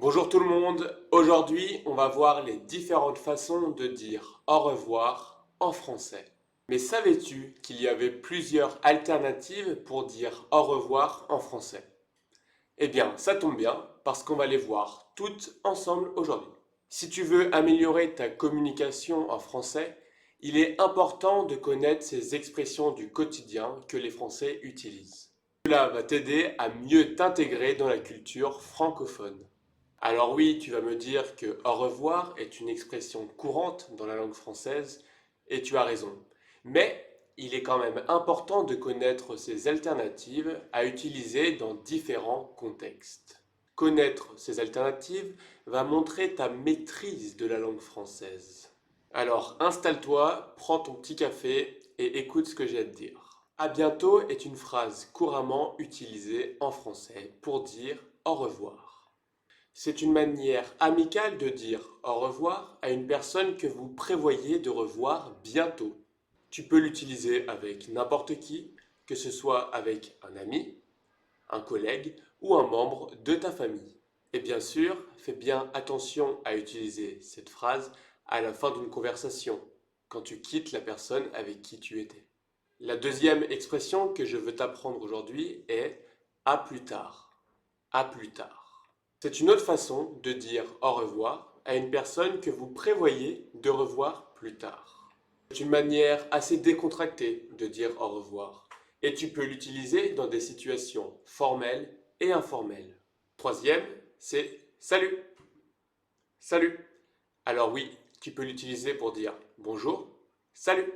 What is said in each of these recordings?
Bonjour tout le monde, aujourd'hui on va voir les différentes façons de dire au revoir en français. Mais savais-tu qu'il y avait plusieurs alternatives pour dire au revoir en français? Eh bien, ça tombe bien parce qu'on va les voir toutes ensemble aujourd'hui. Si tu veux améliorer ta communication en français, il est important de connaître ces expressions du quotidien que les Français utilisent. Cela va t'aider à mieux t'intégrer dans la culture francophone. Alors oui, tu vas me dire que au revoir est une expression courante dans la langue française, et tu as raison. Mais il est quand même important de connaître ces alternatives à utiliser dans différents contextes. Connaître ces alternatives va montrer ta maîtrise de la langue française. Alors installe-toi, prends ton petit café et écoute ce que j'ai à te dire. À bientôt est une phrase couramment utilisée en français pour dire au revoir. C'est une manière amicale de dire au revoir à une personne que vous prévoyez de revoir bientôt. Tu peux l'utiliser avec n'importe qui, que ce soit avec un ami, un collègue ou un membre de ta famille. Et bien sûr, fais bien attention à utiliser cette phrase à la fin d'une conversation, quand tu quittes la personne avec qui tu étais. La deuxième expression que je veux t'apprendre aujourd'hui est à plus tard. À plus tard. C'est une autre façon de dire au revoir à une personne que vous prévoyez de revoir plus tard. C'est une manière assez décontractée de dire au revoir et tu peux l'utiliser dans des situations formelles et informelles. Troisième, c'est salut. Salut. Alors oui, tu peux l'utiliser pour dire bonjour, salut,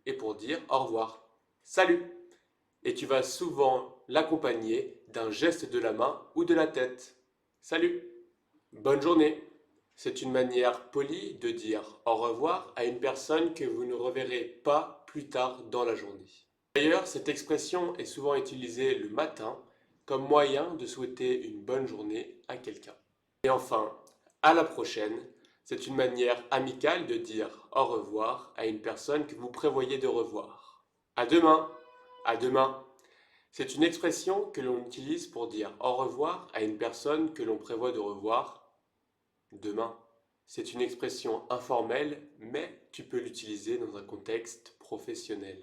et pour dire au revoir, salut. Et tu vas souvent l'accompagner d'un geste de la main ou de la tête. Salut, bonne journée. C'est une manière polie de dire au revoir à une personne que vous ne reverrez pas plus tard dans la journée. D'ailleurs, cette expression est souvent utilisée le matin comme moyen de souhaiter une bonne journée à quelqu'un. Et enfin, à la prochaine, c'est une manière amicale de dire au revoir à une personne que vous prévoyez de revoir. À demain, à demain. C'est une expression que l'on utilise pour dire au revoir à une personne que l'on prévoit de revoir demain. C'est une expression informelle, mais tu peux l'utiliser dans un contexte professionnel.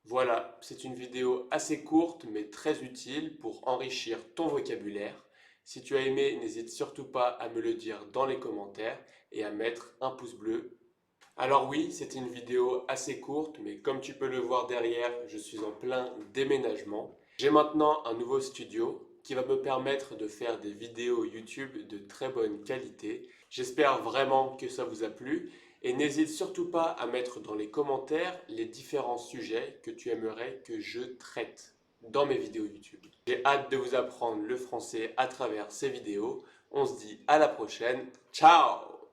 Voilà, c'est une vidéo assez courte mais très utile pour enrichir ton vocabulaire. Si tu as aimé, n'hésite surtout pas à me le dire dans les commentaires et à mettre un pouce bleu. Alors oui, c'était une vidéo assez courte, mais comme tu peux le voir derrière, je suis en plein déménagement. J'ai maintenant un nouveau studio qui va me permettre de faire des vidéos YouTube de très bonne qualité. J'espère vraiment que ça vous a plu et n'hésite surtout pas à mettre dans les commentaires les différents sujets que tu aimerais que je traite dans mes vidéos YouTube. J'ai hâte de vous apprendre le français à travers ces vidéos. On se dit à la prochaine. Ciao!